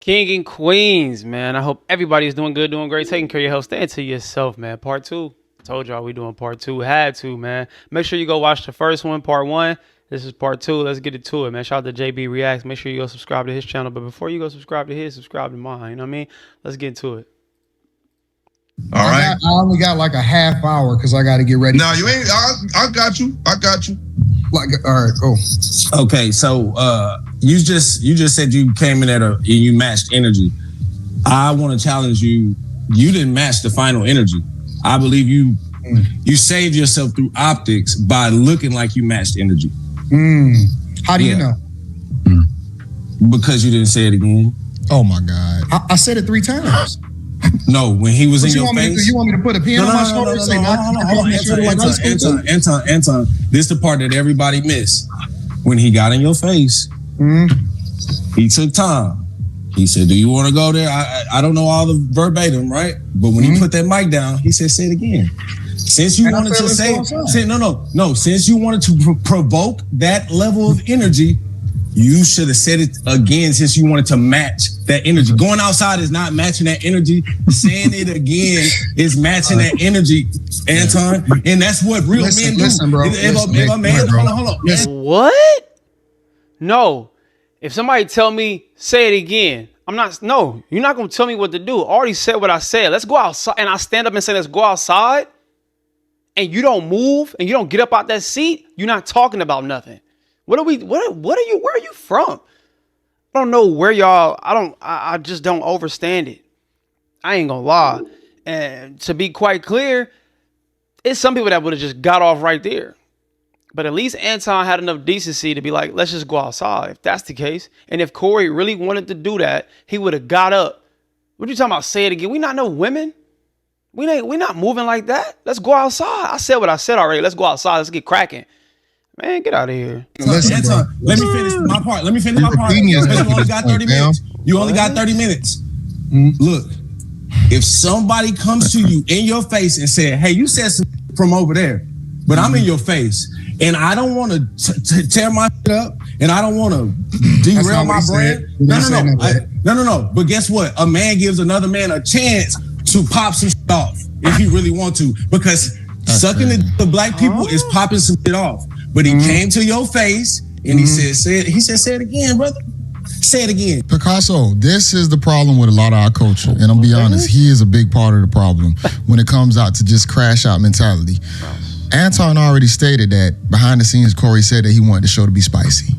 King and Queens, man. I hope everybody's doing good, doing great, taking care of your health. Stay to yourself, man. Part two. Told y'all we doing part two. Had to, man. Make sure you go watch the first one, part one. This is part two. Let's get it to it, man. Shout out to JB Reacts. Make sure you go subscribe to his channel. But before you go subscribe to his, subscribe to mine. You know what I mean? Let's get into it. All right. I only got like a half hour because I got to get ready. No, you ain't. I got you. I got you. Like, all right, go. Okay, so you just said you came in and you matched energy. I want to challenge you. You didn't match the final energy. I believe you saved yourself through optics by looking like you matched energy. How do you know? Because you didn't say it again. Oh my God! I said it 3 times. No, when he was in your face. You want me to put a pen on my shoulder and say, Anton, this is the part that everybody missed. When he got in your face, he took time. He said, do you want to go there? I don't know all the verbatim, right? But when he put that mic down, he said, say it again. Since you wanted to since you wanted to provoke that level of energy, you should have said it again since you wanted to match that energy. Going outside is not matching that energy. Saying it again is matching that energy, Anton. And that's what real men do. Listen, bro. If a man, hold on. What? No. If somebody tell me, say it again. No, you're not going to tell me what to do. I already said what I said. Let's go outside. And I stand up and say, let's go outside. And you don't move and you don't get up out that seat. You're not talking about nothing. Where are you from? I don't know where y'all, I just don't understand it. I ain't gonna lie. And to be quite clear, it's some people that would have just got off right there. But at least Anton had enough decency to be like, let's just go outside if that's the case. And if Corey really wanted to do that, he would have got up. What you talking about? Say it again. We not no women. We not moving like that. Let's go outside. I said what I said already. Let's go outside. Let's get cracking. Man, get out of here. Listen, Anton, let me finish my part. You only got 30 minutes. You only got 30 minutes. Look, if somebody comes to you in your face and said, hey, you said something from over there, but I'm in your face and I don't want to tear my shit up and I don't want to derail my brand. No. But guess what? A man gives another man a chance to pop some shit off if he really want to, because sucking the black people is popping some shit off. But he came to your face and he said, say it again, brother. Say it again. Picasso, this is the problem with a lot of our culture. And I'll be honest, he is a big part of the problem when it comes out to just crash out mentality. Anton already stated that behind the scenes, Corey said that he wanted the show to be spicy.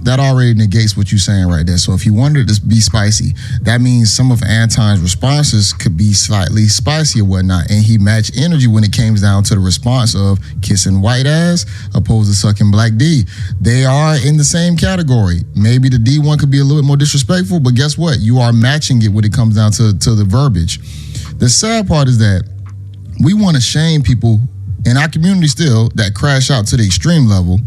That already negates what you're saying right there. So if you wanted it to be spicy, that means some of Anton's responses could be slightly spicy or whatnot. And he matched energy when it came down to the response of kissing white ass opposed to sucking black D. They are in the same category. Maybe the D one could be a little bit more disrespectful, but guess what? You are matching it when it comes down to the verbiage. The sad part is that we want to shame people in our community still that crash out to the extreme level.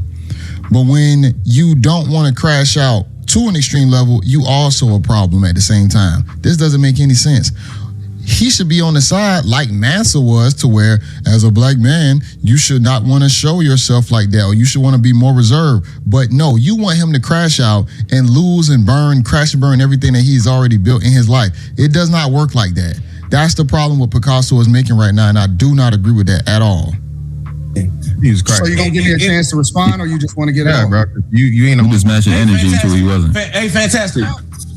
But when you don't want to crash out to an extreme level, you also a problem at the same time. This doesn't make any sense. He should be on the side like Mansa was, to where as a black man, you should not want to show yourself like that, or you should want to be more reserved. But no, you want him to crash out and lose and burn, crash and burn everything that he's already built in his life. It does not work like that. That's the problem what Picasso is making right now, and I do not agree with that at all. So you gonna give me a chance to respond, or you just want to get out? Bro. You ain't just matching energy until he wasn't. Hey, fantastic.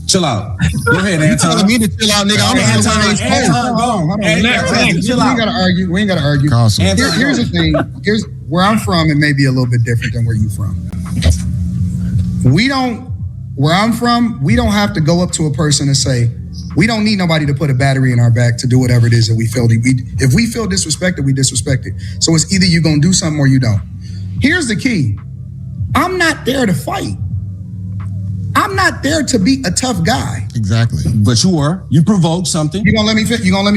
Chill out. Go ahead, Anton. telling me to chill out, nigga. Hold on. Chill out. We ain't gotta argue. Here's the thing. Here's where I'm from. It may be a little bit different than where you from. Where I'm from, we don't have to go up to a person and say, we don't need nobody to put a battery in our back to do whatever it is that we feel. If we feel disrespected, we disrespect it. So it's either you gonna do something or you don't. Here's the key. I'm not there to fight. I'm not there to be a tough guy. Exactly. But you were. You provoked something. You gonna let me finish? Yeah, let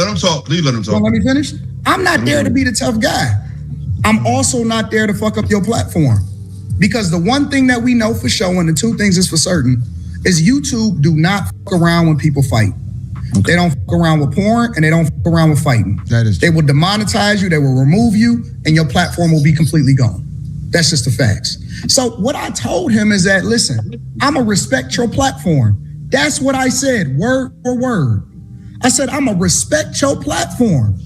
him talk. Please let him talk. You gonna let me finish? I'm not there to be the tough guy. I'm also not there to fuck up your platform. Because the one thing that we know for sure, and the two things is for certain, is YouTube do not fuck around when people fight. Okay. They don't fuck around with porn, and they don't fuck around with fighting. That is true. They will demonetize you, they will remove you, and your platform will be completely gone. That's just the facts. So what I told him is that, listen, I'm gonna respect your platform. That's what I said, word for word. I said, I'm going to respect your platform.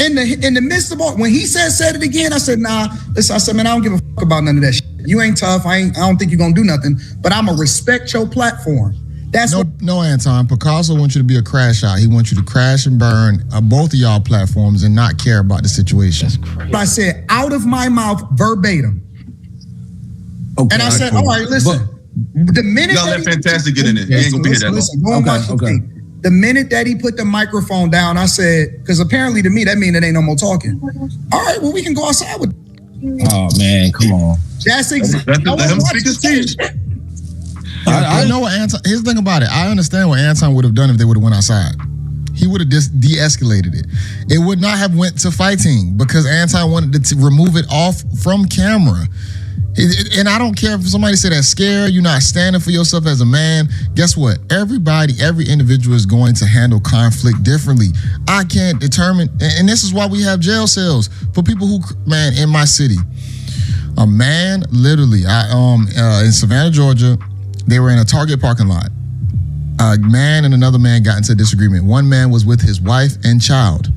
In the midst of all, when he said it again, I said, nah, listen, I said, man, I don't give a fuck about none of that shit. You ain't tough. I don't think you're going to do nothing, but I'm going to respect your platform. That's no, Anton. Picasso wants you to be a crash out. He wants you to crash and burn both of y'all platforms and not care about the situation. But I said out of my mouth verbatim. Okay, and I said, all right, listen. The minute you gotta let Fantastic get in it. You ain't gonna be here that long. Okay. The minute that he put the microphone down, I said, because apparently to me, that means it ain't no more talking. All right, well, we can go outside with. Oh, man, come on. That's exactly. Let him speak his speech. I know what Anton. Here's the thing about it. I understand what Anton would have done if they would have went outside. He would have just de-escalated it. It would not have went to fighting because Anton wanted to remove it off from camera. And I don't care if somebody said that's scared, you're not standing for yourself as a man. Guess what? Every individual is going to handle conflict differently. I can't determine, and this is why we have jail cells for people who, man, in my city. A man, literally, in Savannah, Georgia, they were in a Target parking lot. A man and another man got into a disagreement. One man was with his wife and child.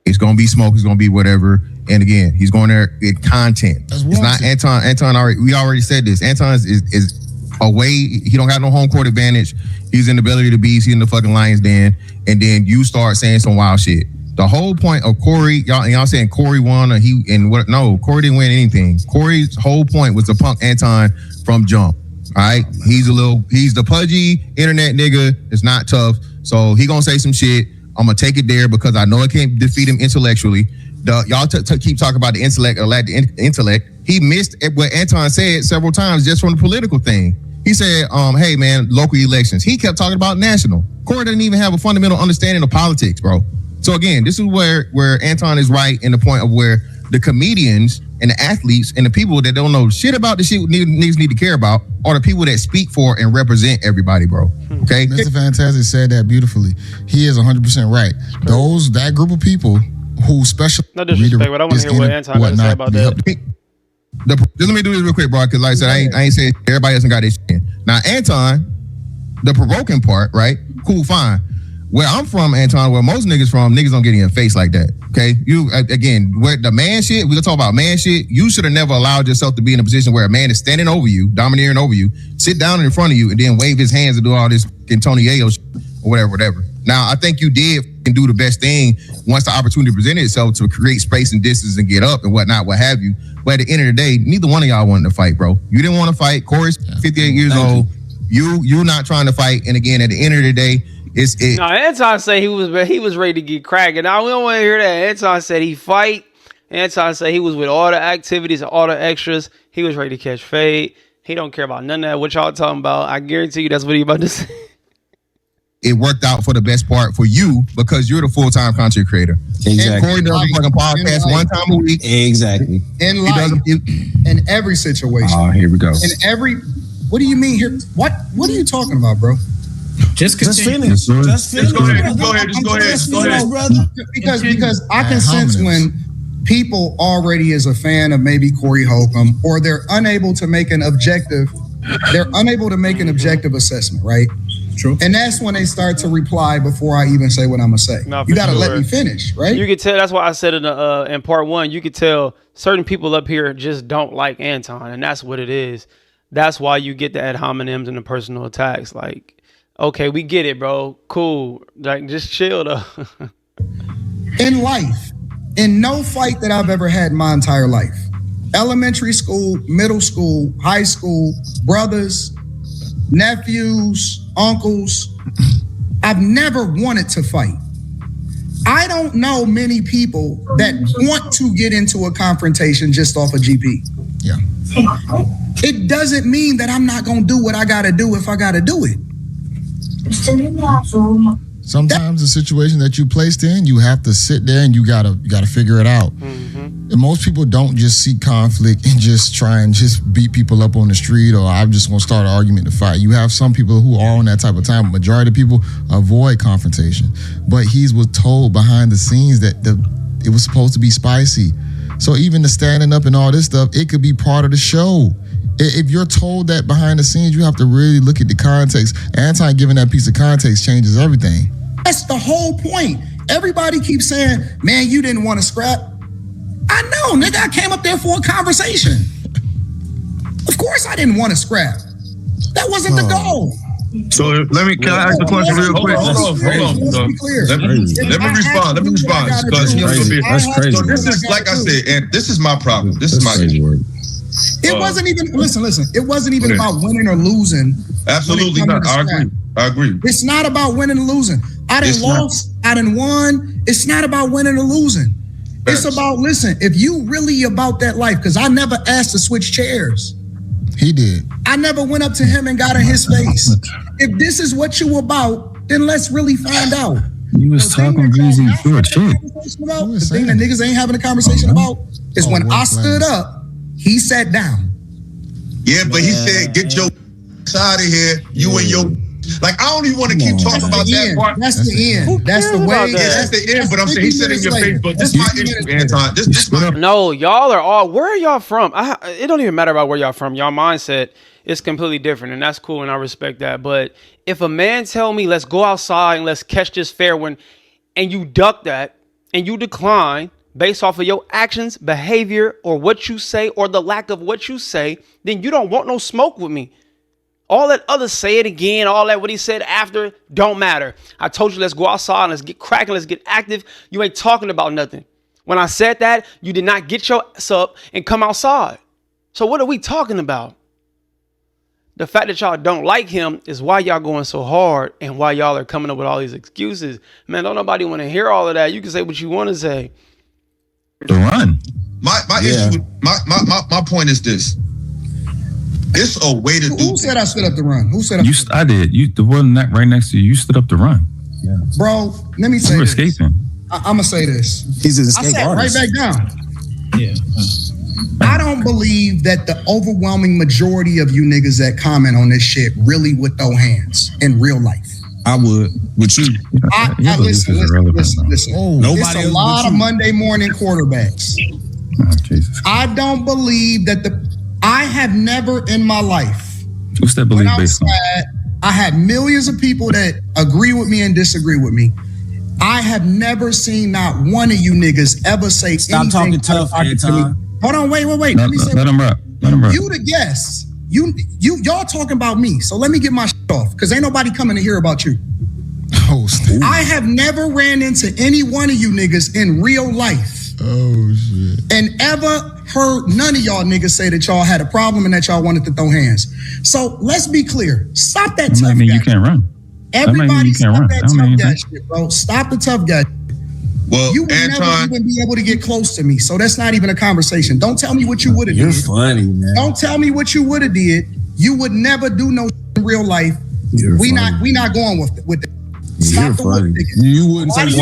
It's gonna be smoke. It's gonna be whatever. And again, he's going there with content. It's not Anton. Anton we already said this. Anton is away. He don't have no home court advantage. He's in the belly of the beast. He's in the fucking lion's den. And then you start saying some wild shit. The whole point of Corey, y'all saying Corey won or he and what? No, Corey didn't win anything. Corey's whole point was to punk Anton from jump. All right, he's the pudgy internet nigga. It's not tough. So he gonna say some shit. I'm gonna take it there because I know I can't defeat him intellectually. Y'all keep talking about the intellect or lack the intellect. He missed what Anton said several times just from the political thing. He said, hey man, local elections. He kept talking about national. Corey didn't even have a fundamental understanding of politics, bro. So again, this is where Anton is right in the point of where the comedians and the athletes and the people that don't know shit about the shit niggas need to care about are the people that speak for and represent everybody, bro. Okay? Mr. Fantastic said that beautifully. He is 100% right. That group of people who special. No disrespect, but I want to hear what Anton has to say about that. Just let me do this real quick, bro, because like I said, I ain't saying everybody hasn't got this shit. Now, Anton, the provoking part, right? Cool, fine. Where I'm from, Anton, where most niggas from, niggas don't get in your face like that. Okay? You, again, where the man shit, we gonna talk about man shit, you should have never allowed yourself to be in a position where a man is standing over you, domineering over you, sit down in front of you, and then wave his hands and do all this Tony Yayo shit, or whatever. Now, I think you did and do the best thing once the opportunity presented itself to create space and distance and get up and whatnot, what have you. But at the end of the day, neither one of y'all wanted to fight, bro. You didn't want to fight. Corey's 58 years old. You not trying to fight. And again, at the end of the day, No, Anton said he was ready to get cracking. Now we don't want to hear that. Anton said he fight. Anton said he was with all the activities, all the extras. He was ready to catch fade. He don't care about none of that. What y'all talking about? I guarantee you that's what he about to say. It worked out for the best part for you because you're the full-time content creator. Exactly. And Corey does a fucking podcast one time a week. Exactly. In life, in every situation. Oh, here we go. What do you mean here? What are you talking about, bro? Just finish. Go ahead, brother. Because I can sense when people already is a fan of maybe Corey Holcomb, or they're unable to make an objective assessment, right? True. And that's when they start to reply before I even say what I'm gonna say. You gotta let me finish, right? You could tell. That's why I said in part one, you could tell certain people up here just don't like Anton, and that's what it is. That's why you get the ad hominems and the personal attacks. Like, okay, we get it, bro. Cool. Like, just chill though. In life, in no fight that I've ever had in my entire life, elementary school, middle school, high school, brothers, nephews, uncles, I've never wanted to fight. I don't know many people that want to get into a confrontation just off a GP. Yeah. It doesn't mean that I'm not going to do what I got to do if I got to do it. Sometimes the situation that you placed in, you have to sit there and you gotta figure it out. Mm-hmm. And most people don't just seek conflict and just try and just beat people up on the street, or I'm just gonna start an argument to fight. You have some people who are on that type of time. Majority of people avoid confrontation. But he was told behind the scenes that it was supposed to be spicy. So even the standing up and all this stuff, it could be part of the show. If you're told that behind the scenes, you have to really look at the context. Anton giving that piece of context changes everything. That's the whole point. Everybody keeps saying, man, you didn't want to scrap. I know, nigga, I came up there for a conversation. Of course I didn't want to scrap. That wasn't the goal. So can I ask a question real quick? Hold on. Let me respond. Because That's crazy. So this is, like I said, and this is my problem. This is my issue. It wasn't even, listen, it wasn't even about winning or losing. Absolutely not. I agree. It's not about winning or losing. I done lost, I done won. It's not about winning or losing. It's about, listen, if you really about that life, because I never asked to switch chairs. He did. I never went up to him and got in his face. If this is what you about, then let's really find out. You was talking greasy for a chick. The thing that niggas ain't having a conversation about is when I stood up, he sat down. Yeah, but he said, get your out of here. You and your... Like, I don't even want to keep talking about that part. That's the end. That's the way. That's the end, but I'm saying he said in your face, but this is my issue, Anton. This my... No, y'all are all... Where are y'all from? It don't even matter about where y'all from. Y'all mindset is completely different, and that's cool, and I respect that. But if a man tell me, let's go outside and let's catch this fair one, and you duck that, and you decline based off of your actions, behavior, or what you say, or the lack of what you say, then you don't want no smoke with me. All that other say it again, all that what he said after, don't matter. I told you, let's go outside, let's get cracking, let's get active. You ain't talking about nothing. When I said that, you did not get your ass up and come outside. So what are we talking about? The fact that y'all don't like him is why y'all going so hard and why y'all are coming up with all these excuses. Man, don't nobody want to hear all of that. You can say what you want to say. The run. My issue, my point is this. It's a way to do. Who said I stood up to run? Who said I did. You, the one right next to you, you stood up to run. Yeah. Bro, let me say you were this. escaping. I'm gonna say this. He's an escape artist. Right back down. Yeah. I don't believe that the overwhelming majority of you niggas that comment on this shit really would throw hands in real life. I would. With you. Listen. Oh, It's a lot of Monday morning quarterbacks. Oh, Jesus. I don't believe that I have never in my life. What's that belief based on? I had millions of people that agree with me and disagree with me. I have never seen not one of you niggas ever say Stop talking tough, Anton. Hold on, wait. Let him rap. You the guest. Y'all talking about me. So let me get my shit off, because ain't nobody coming to hear about you. Oh, I have never ran into any one of you niggas in real life. Oh shit. And ever heard none of y'all niggas say that y'all had a problem and that y'all wanted to throw hands. So let's be clear. Stop that tough guy. That mean you can't run. Everybody stop that tough guy shit, bro. Stop the tough guy. Well, You would never even be able to get close to me. So that's not even a conversation. Don't tell me what you would have did. You're funny, man. Don't tell me what you would have did. You would never do no in real life. We not going with it. Stop the funny. You wouldn't say You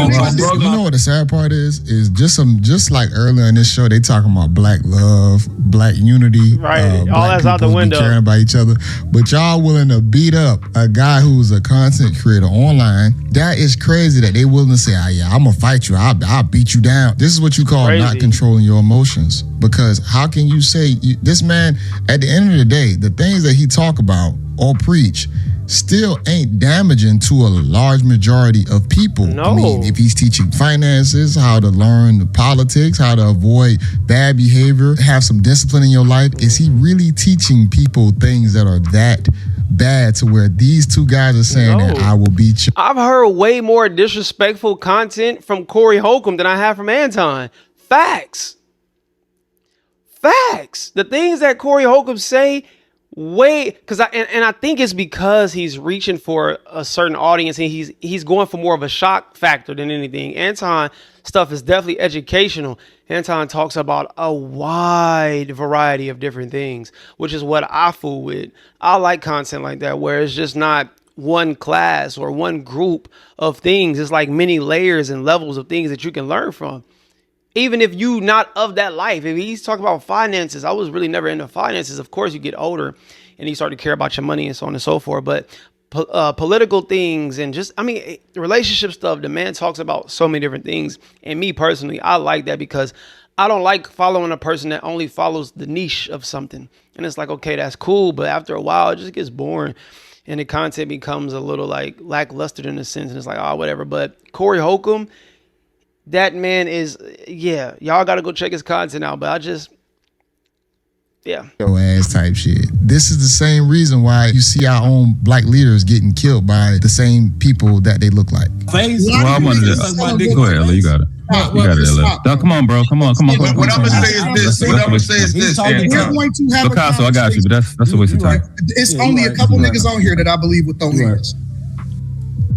know what the sad part is just like earlier in this show, they talking about black love, black unity, Right. All that's out the window. caring about each other. But y'all willing to beat up a guy who's a content creator online. That is crazy that they willing to say, "Ah, yeah, I'm gonna fight you. I'll beat you down." This is what you call not controlling your emotions. Because how can you say this man? At the end of the day, the things that he talk about or preach still ain't damaging to a large majority of people. No. I mean, if he's teaching finances, how to learn politics, how to avoid bad behavior, have some discipline in your life, is he really teaching people things that are that bad to where these two guys are saying that I will beat you? I've heard way more disrespectful content from Corey Holcomb than I have from Anton. Facts. The things that Corey Holcomb say, because I think it's because he's reaching for a certain audience and he's going for more of a shock factor than anything. Anton stuff is definitely educational. Anton talks about a wide variety of different things, which is what I fool with. I like content like that where it's just not one class or one group of things. It's like many layers and levels of things that you can learn from. Even if you not of that life, if he's talking about finances, I was really never into finances. Of course, you get older and you start to care about your money and so on and so forth. But political things and relationship stuff, the man talks about so many different things. And me personally, I like that because I don't like following a person that only follows the niche of something. And it's like, okay, that's cool, but after a while, it just gets boring. And the content becomes a little like lackluster in a sense. And it's like, oh, whatever. But Corey Holcomb, that man is, yeah, y'all got to go check his content out. But yeah. Yo ass type shit. This is the same reason why you see our own black leaders getting killed by the same people that they look like. Well, I wanted to go ahead, Ella, you got it. You got it, Ella. No, come on, bro. Come on. What I'm gonna say is this. We're going to have Picasso, I got you, but that's a waste of time. It's only a couple niggas on here that I believe would throw hands.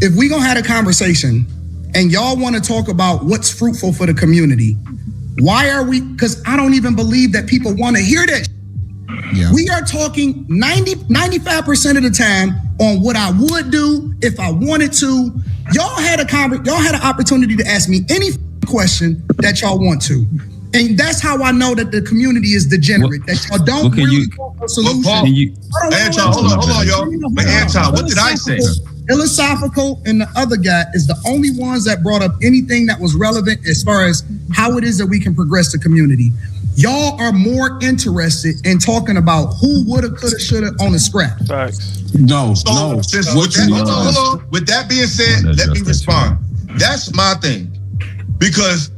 If we gonna have a conversation and y'all want to talk about what's fruitful for the community, why are we? Because I don't even believe that people want to hear that. Yeah. We are talking 95% of the time on what I would do if I wanted to. Y'all had an opportunity to ask me any question that y'all want to. And that's how I know that the community is degenerate. That y'all don't really want a solution. Anton, hold on, y'all. But Anton, what did I say? Philosophical and the other guy is the only ones that brought up anything that was relevant as far as how it is that we can progress the community. Y'all are more interested in talking about who woulda, coulda, shoulda on the scrap. Facts. No. Hold on. With that being said, let me respond. That's my thing. Because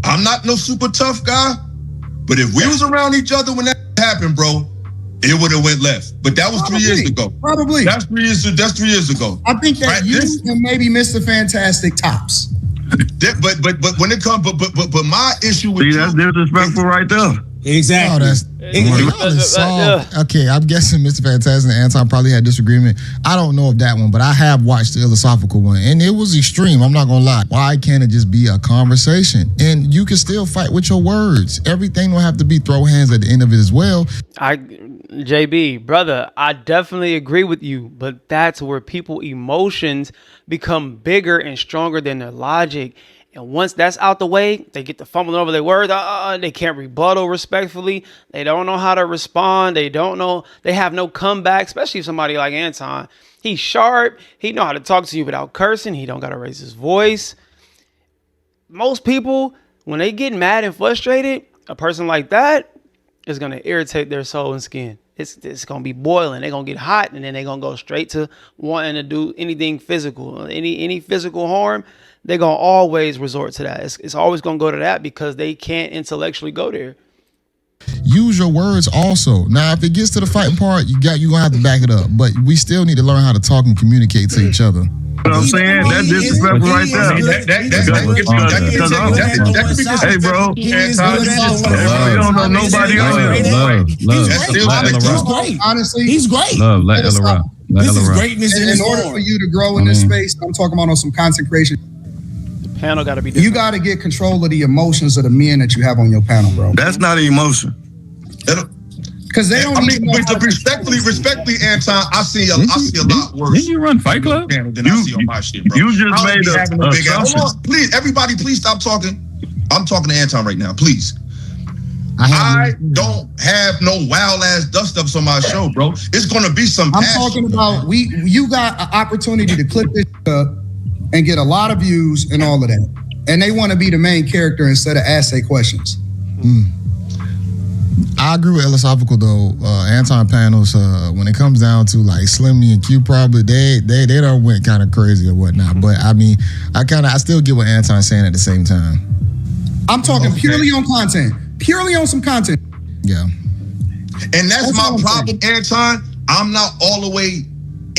I'm not no super tough guy, but if we was around each other when that happened, bro, it would have went left. But that was 3 years ago. Probably. That's 3 years ago. I think that you and maybe Mr. Fantastic tops. But when it comes, but my issue with that's disrespectful right there. Exactly. Okay, I'm guessing Mr. Fantastic and Anton probably had disagreement. I don't know of that one, but I have watched the philosophical one, and it was extreme. I'm not gonna lie. Why can't it just be a conversation? And you can still fight with your words. Everything don't have to be throw hands at the end of it as well. JB, brother, I definitely agree with you, but that's where people emotions become bigger and stronger than their logic. And once that's out the way, they get to fumbling over their words. They can't rebuttal respectfully. They don't know how to respond. They don't know. They have no comeback, especially somebody like Anton. He's sharp. He know how to talk to you without cursing. He don't got to raise his voice. Most people, when they get mad and frustrated, a person like that is going to irritate their soul and skin. It's going to be boiling. They're going to get hot, and then they're going to go straight to wanting to do anything physical. Any physical harm, they're going to always resort to that. It's always going to go to that because they can't intellectually go there. Use your words also. Now, if it gets to the fighting part, you're going to have to back it up. But we still need to learn how to talk and communicate to each other. You know what I'm saying? That's disrespectful right there. Hey, bro. You don't know nobody on here. Honestly, he's great. Let Ella rock. This is greatness in order for you to grow in this space, I'm talking about on some content creation. Panel got to be different. You got to get control of the emotions of the men that you have on your panel, bro. That's not an emotion. Because they don't. Respectfully, Anton, I see a lot worse. Didn't you run Fight Club? Than I see on my shit, bro. You just made a big ass. Hold on, please, everybody, please stop talking. I'm talking to Anton right now, please. I don't have no wild ass dust ups on my show, bro. It's gonna be some. I'm talking about you got an opportunity to clip this up and get a lot of views and all of that, and they want to be the main character instead of ask their questions. I agree with philosophical though. Anton panels, when it comes down to like Slimmy and Q, probably they don't went kind of crazy or whatnot. But I mean, I still get what Anton's saying at the same time. I'm talking purely on content, purely on some content. Yeah, and that's my problem, Anton. I'm not all the way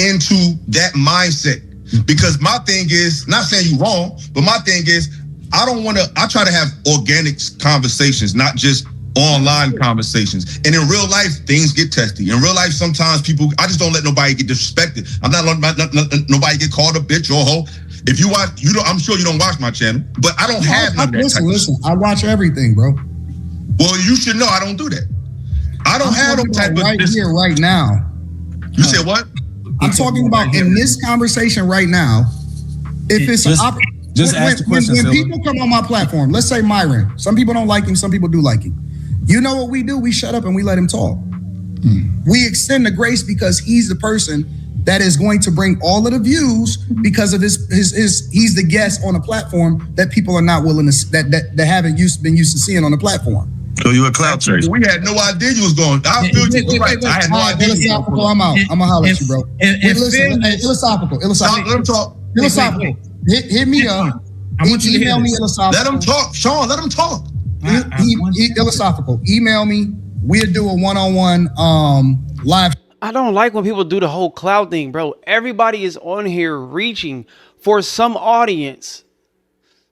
into that mindset because my thing is not saying you wrong, but my thing is I try to have organic conversations, not just online conversations. And in real life, things get testy. In real life, sometimes I just don't let nobody get disrespected. I'm not letting nobody get called a bitch or a hoe. If you watch, I'm sure you don't watch my channel, but I don't have none of that type of shit. I watch everything, bro. Well, you should know I don't do that. I don't have no type of right here, right now. You said what? I'm talking about in this conversation right now. If it's when people come on my platform, let's say Myron. Some people don't like him, some people do like him. You know what we do? We shut up and we let him talk. We extend the grace because he's the person that is going to bring all of the views because of his he's the guest on a platform that people are not willing to that haven't been used to seeing on the platform. So you a clout chaser. We had no idea you was going. I feel you were right. I had no idea. Philosophical, I'm out. I'm gonna holler at you, bro. Listen, philosophical. Let him talk. Philosophical. Hit me up. I want you to email me philosophical. Let him talk, Sean. Let him talk. Philosophical. Email me. We'll do a one-on-one live. I don't like when people do the whole cloud thing, bro. Everybody is on here reaching for some audience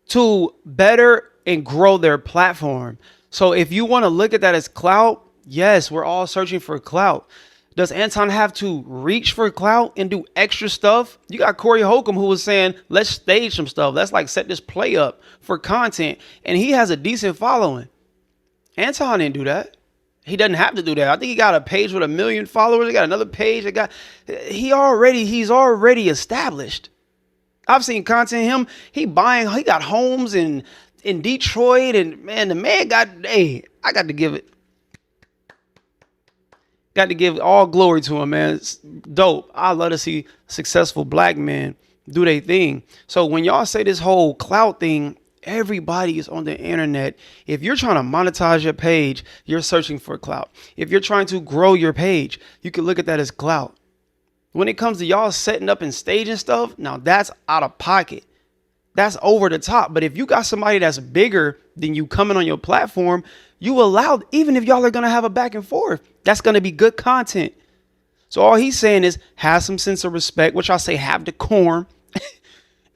to better and grow their platform. So if you want to look at that as clout, yes, we're all searching for clout. Does Anton have to reach for clout and do extra stuff? You got Corey Holcomb who was saying, let's stage some stuff. Let's like set this play up for content. And he has a decent following. Anton didn't do that. He doesn't have to do that. I think he got a page with 1 million followers. He got another page that he's already established. I've seen content of him. He got homes in Detroit, and man, the man I got to give all glory to him, man. It's dope. I love to see successful black men do their thing. So when y'all say this whole clout thing, everybody is on the internet. If you're trying to monetize your page, you're searching for clout. If you're trying to grow your page, you can look at that as clout. When it comes to y'all setting up and staging stuff, now that's out of pocket. That's over the top. But if you got somebody that's bigger than you coming on your platform, you allow, even if y'all are going to have a back and forth, that's going to be good content. So all he's saying is have some sense of respect, which I say have decorum,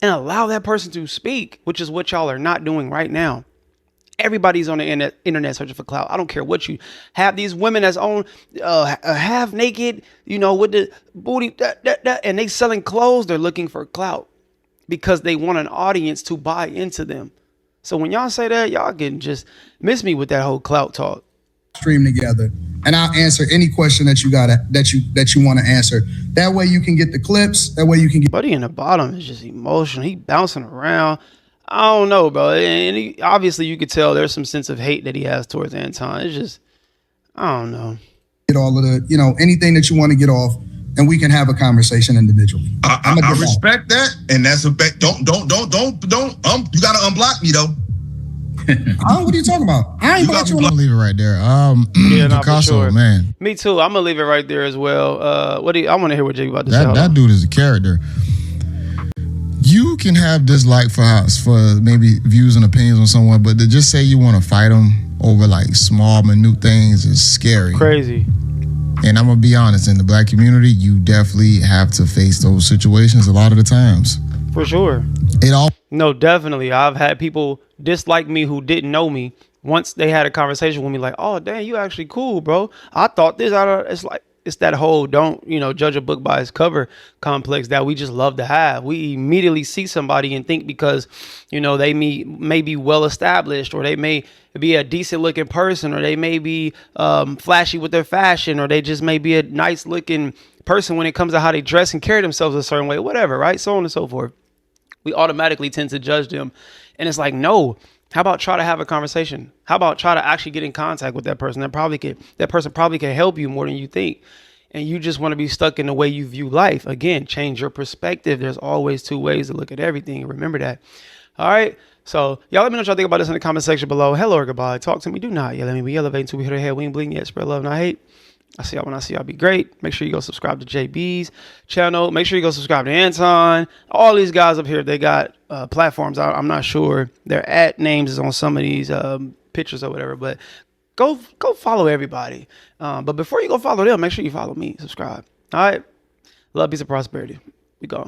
and allow that person to speak, which is what y'all are not doing right now. Everybody's on the internet searching for clout. I don't care what you have. These women that's on half naked, with the booty, and they selling clothes. They're looking for clout because they want an audience to buy into them. So when y'all say that, y'all can just miss me with that whole clout talk. Stream together, and I'll answer any question that you got that you want to answer. That way you can get the clips. That way you can get. Buddy in the bottom is just emotional. He bouncing around. I don't know, bro. And obviously you could tell there's some sense of hate that he has towards Anton. It's just, I don't know. Get all of the, anything that you want to get off, and we can have a conversation individually. I respect that, and that's a bet. Don't. You gotta unblock me though. What are you talking about? I ain't blocked you. I'm gonna leave it right there. Picasso, sure. Man. Me too. I'm gonna leave it right there as well. I want to hear what Jay about to say. That dude is a character. You can have dislike for maybe views and opinions on someone, but to just say you want to fight them over like small, minute things is scary. Crazy. And I'm gonna be honest, in the black community, you definitely have to face those situations a lot of the times. For sure. No, definitely. I've had people dislike me who didn't know me. Once they had a conversation with me, like, "Oh, dang, you actually cool, bro. I thought this out of." It's that whole don't judge a book by its cover complex that we just love to have. We immediately see somebody and think because they may be well established, or they may be a decent looking person, or they may be flashy with their fashion, or they just may be a nice looking person when it comes to how they dress and carry themselves a certain way, whatever, right? So on and so forth. We automatically tend to judge them. And it's like, no, how about try to have a conversation? How about try to actually get in contact with that person? That person probably can help you more than you think. And you just want to be stuck in the way you view life. Again, change your perspective. There's always two ways to look at everything. Remember that. All right. So y'all let me know what y'all think about this in the comment section below. Hello or goodbye. Talk to me. Do not yell at me. We elevate until we hit our head. We ain't bleeding yet. Spread love, not hate. I see y'all when I see y'all. Be great. Make sure you go subscribe to JB's channel. Make sure you go subscribe to Anton. All these guys up here, they got platforms. I'm not sure their @ names is on some of these pictures or whatever, but go follow everybody. But before you go follow them, make sure you follow me. Subscribe. All right. Love, peace, and prosperity. We gone.